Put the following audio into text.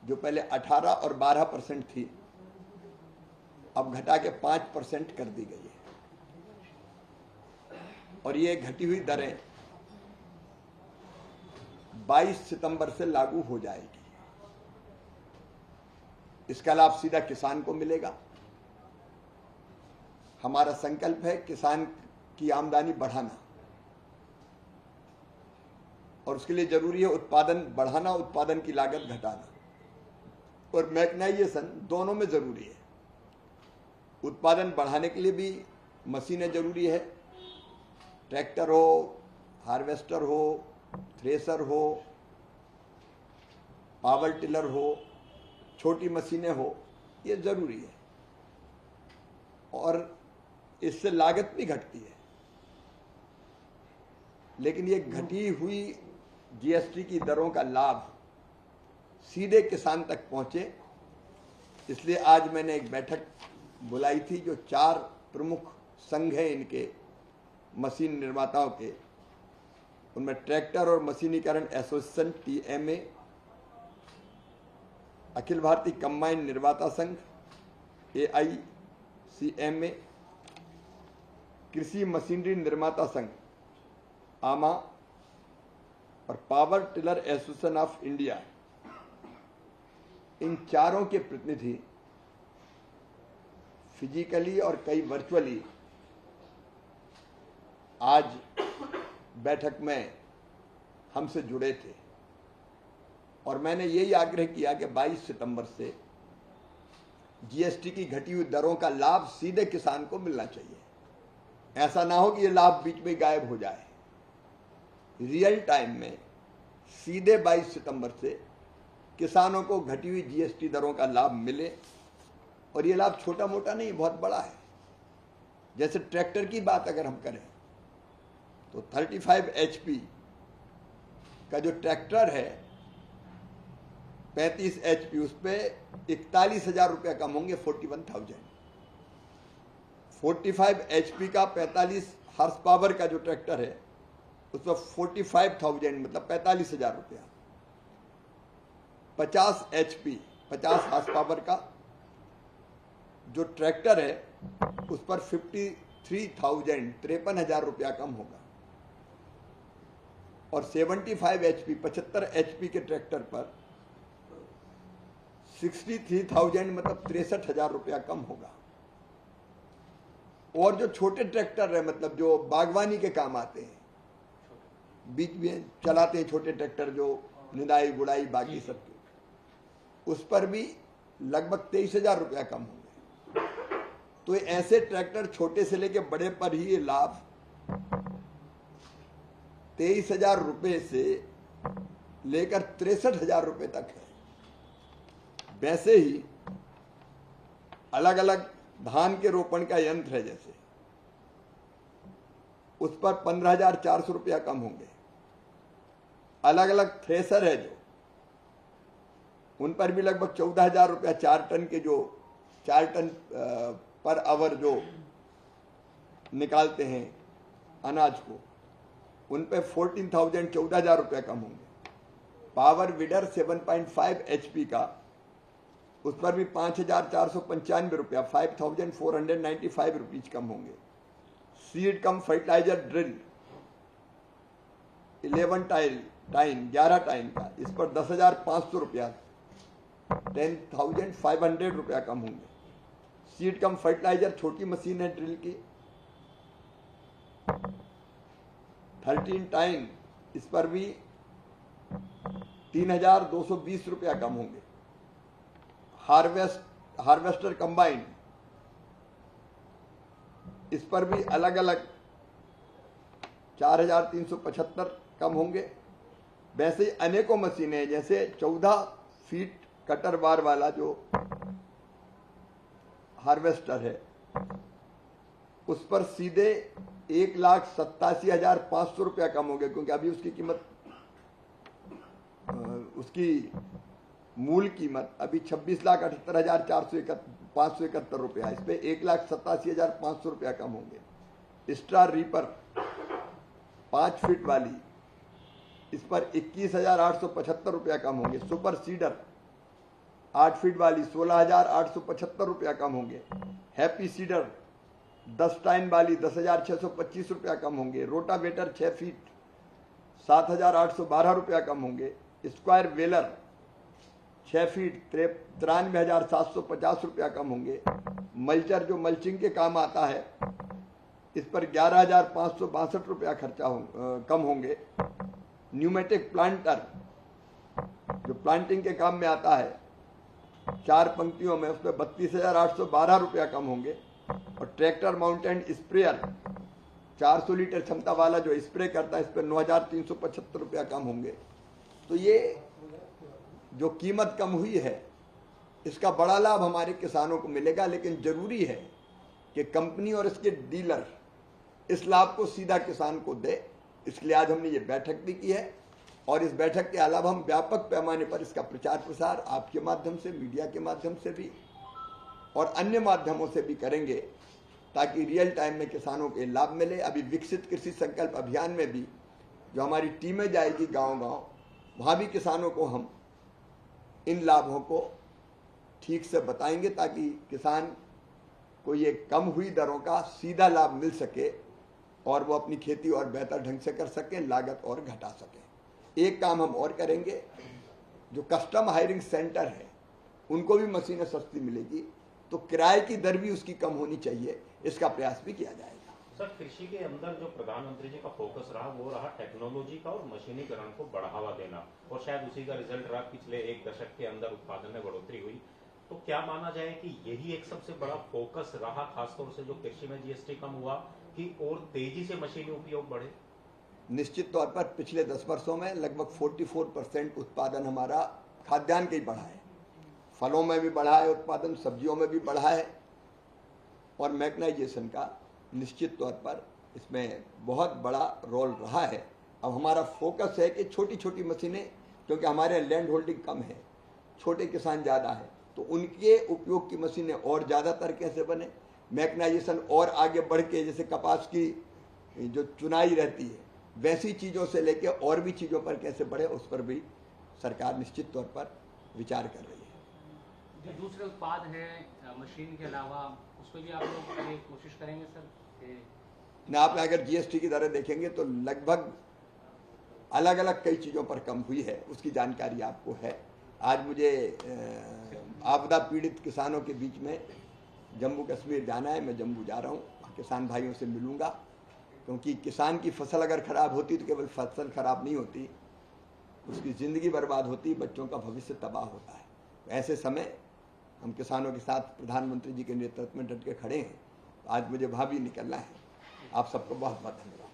जो पहले 18 और 12% थी, अब घटा के 5% कर दी गई है। और ये घटी हुई दरें 22 सितंबर से लागू हो जाएगी। इसका लाभ सीधा किसान को मिलेगा। हमारा संकल्प है किसान की आमदनी बढ़ाना, और उसके लिए जरूरी है उत्पादन बढ़ाना, उत्पादन की लागत घटाना, और मैकेनाइजेशन दोनों में जरूरी है। उत्पादन बढ़ाने के लिए भी मशीनें जरूरी है, ट्रैक्टर हो, हार्वेस्टर हो, थ्रेसर हो, पावर टिलर हो, छोटी मशीनें हो, ये जरूरी है। और इससे लागत भी घटती है। लेकिन ये घटी हुई जीएसटी की दरों का लाभ सीधे किसान तक पहुंचे, इसलिए आज मैंने एक बैठक बुलाई थी जो 4 प्रमुख संघ हैं इनके, मशीन निर्माताओं के। उनमें ट्रैक्टर और मशीनीकरण association TMA, Akhil Bharatiya combine निर्माता संघ AICMA, कृषि मशीनरी निर्माता संघ AMA और power tiller association of India. इन चारों के प्रतिनिधि फिजिकली और कई वर्चुअली आज बैठक में हमसे जुड़े थे, और मैंने यही आग्रह किया कि 22 सितंबर से जीएसटी की घटी हुई दरों का लाभ सीधे किसान को मिलना चाहिए। ऐसा ना हो कि ये लाभ बीच में गायब हो जाए। रियल टाइम में सीधे 22 सितंबर से किसानों को घटी हुई जीएसटी दरों का लाभ मिले, और ये लाभ छोटा मोटा नहीं, बहुत बड़ा है। जैसे ट्रैक्टर की बात अगर हम करें तो 35 HP का जो ट्रैक्टर है, 35 HP, उस पर 41,000 रुपया कम होंगे, 41,000। 45 HP का 45 हॉर्स पावर का जो ट्रैक्टर है, उस पर 45,000 मतलब 45,000 रुपया। 50 HP 50 हॉर्स पावर का जो ट्रैक्टर है, उस पर 53,000 53,000 रुपया कम होगा। और 75 HP 75 HP के ट्रैक्टर पर 63,000 मतलब 63,000 रुपया कम होगा। और जो छोटे ट्रैक्टर है, मतलब जो बागवानी के काम आते हैं, बीच में चलाते हैं छोटे ट्रैक्टर जो निदाई गुड़ाई बाकी सब के, उस पर भी लगभग 23,000 रुपया कम होंगे। तो ऐसे ट्रैक्टर छोटे से लेके बड़े पर ही ये लाभ 23,000 रुपये से लेकर 63,000 रुपये तक है। वैसे ही अलग अलग धान के रोपण का यंत्र है, जैसे उस पर 15,400 रुपया कम होंगे। अलग अलग थ्रेसर है जो, उन पर भी लगभग 14,000 रुपया 4 टन के, जो 4 टन पर आवर जो निकालते हैं अनाज को, उन पे 14,000 14,000 रुपया कम होंगे। पावर वीडर 7.5 HP का, उस पर भी 5,495 रुपया 5,495 रुपीज कम होंगे। सीड कम फर्टिलाइजर ड्रिल 11 टाइन का, इस पर 10,500 रुपया 10,500 रुपया कम होंगे। सीड कम फर्टिलाइजर छोटी मशीन है ड्रिल की 13 टाइन, इस पर भी 3,220 रुपया कम होंगे। हार्वेस्टर कंबाइन, इस पर भी अलग अलग 4,375 कम होंगे। वैसे ही अनेकों मशीनें, जैसे 14 फीट कटर बार वाला जो हार्वेस्टर है, उस पर सीधे 1,87,500 रुपया कम हो गया, क्योंकि अभी उसकी कीमत, उसकी मूल कीमत अभी 26,78,571 रुपया, इस पे 1,87,500 रुपया कम होंगे। स्टार रीपर 5 फीट वाली, इस पर 21,875 रुपया कम होंगे। सुपर सीडर 8 फीट वाली 16,875 रुपया कम होंगे। हैप्पी सीडर 10 टाइन वाली 10,625 रुपया कम होंगे। रोटावेटर 6 फीट 7,812 रुपया कम होंगे। स्क्वायर वेलर 6 फीट 93,750 रुपया कम होंगे। मल्चर जो मल्चिंग के काम आता है इस पर 11,562 रुपया खर्चा कम होंगे। न्यूमेटिक प्लांटर जो प्लांटिंग के काम में आता है 4 पंक्तियों में, उसमें 32,812 रुपया कम होंगे। और ट्रैक्टर माउंटेड स्प्रेयर 400 लीटर क्षमता वाला जो स्प्रे करता है इस पर 9,375 रुपया कम होंगे। तो ये जो कीमत कम हुई है इसका बड़ा लाभ हमारे किसानों को मिलेगा, लेकिन जरूरी है कि कंपनी और इसके डीलर इस लाभ को सीधा किसान को दे। इसलिए आज हमने ये बैठक भी की है और इस बैठक के अलावा हम व्यापक पैमाने पर इसका प्रचार प्रसार आपके माध्यम से, मीडिया के माध्यम से भी और अन्य माध्यमों से भी करेंगे ताकि रियल टाइम में किसानों को लाभ मिले। अभी विकसित कृषि संकल्प अभियान में भी जो हमारी टीमें जाएगी गांव-गांव, वहां भी किसानों को हम इन लाभों को ठीक से बताएंगे ताकि किसान को ये कम हुई दरों का सीधा लाभ मिल सके और वो अपनी खेती और बेहतर ढंग से कर सके, लागत और घटा सके। एक काम हम और करेंगे, जो कस्टम हायरिंग सेंटर है उनको भी मशीनें सस्ती मिलेगी, तो किराए की दर भी उसकी कम होनी चाहिए, इसका प्रयास भी किया जाएगा। सर, कृषि के अंदर जो प्रधानमंत्री जी का फोकस रहा वो रहा टेक्नोलॉजी का और मशीनीकरण को बढ़ावा देना, और शायद उसी का रिजल्ट रहा पिछले 1 दशक के अंदर उत्पादन में बढ़ोतरी हुई। तो क्या माना जाए कि यही एक सबसे बड़ा फोकस रहा, खासतौर से जो कृषि में जीएसटी कम हुआ, कि और तेजी से मशीनी उपयोग बढ़े? निश्चित तौर पर पिछले 10 वर्षों में लगभग 44% उत्पादन हमारा खाद्यान्न का ही बढ़ा है। फलों में भी बढ़ा है उत्पादन, सब्जियों में भी बढ़ा है, और मैकेनाइजेशन का निश्चित तौर पर इसमें बहुत बड़ा रोल रहा है। अब हमारा फोकस है कि छोटी छोटी मशीनें, क्योंकि हमारे लैंड होल्डिंग कम है, छोटे किसान ज़्यादा है, तो उनके उपयोग की मशीनें और ज़्यादातर कैसे बने, मैकेनाइजेशन और आगे बढ़ के, जैसे कपास की जो चुनाई रहती है वैसी चीज़ों से लेके और भी चीज़ों पर कैसे बढ़े, उस पर भी सरकार निश्चित तौर पर विचार कर रही है। जो दूसरे उत्पाद हैं मशीन के अलावा, उस पर भी आप लोग कोशिश करेंगे सर? ना, आप अगर जीएसटी की दरें देखेंगे तो लगभग अलग अलग कई चीज़ों पर कम हुई है, उसकी जानकारी आपको है। आज मुझे आपदा पीड़ित किसानों के बीच में जम्मू कश्मीर जाना है, मैं जम्मू जा रहा हूँ, किसान भाइयों से मिलूंगा, क्योंकि किसान की फसल अगर खराब होती तो केवल फसल खराब नहीं होती, उसकी ज़िंदगी बर्बाद होती, बच्चों का भविष्य तबाह होता है। ऐसे समय हम किसानों के साथ प्रधानमंत्री जी के नेतृत्व में डट के खड़े हैं। आज मुझे वहाँ भी निकलना है। आप सबको बहुत बहुत धन्यवाद।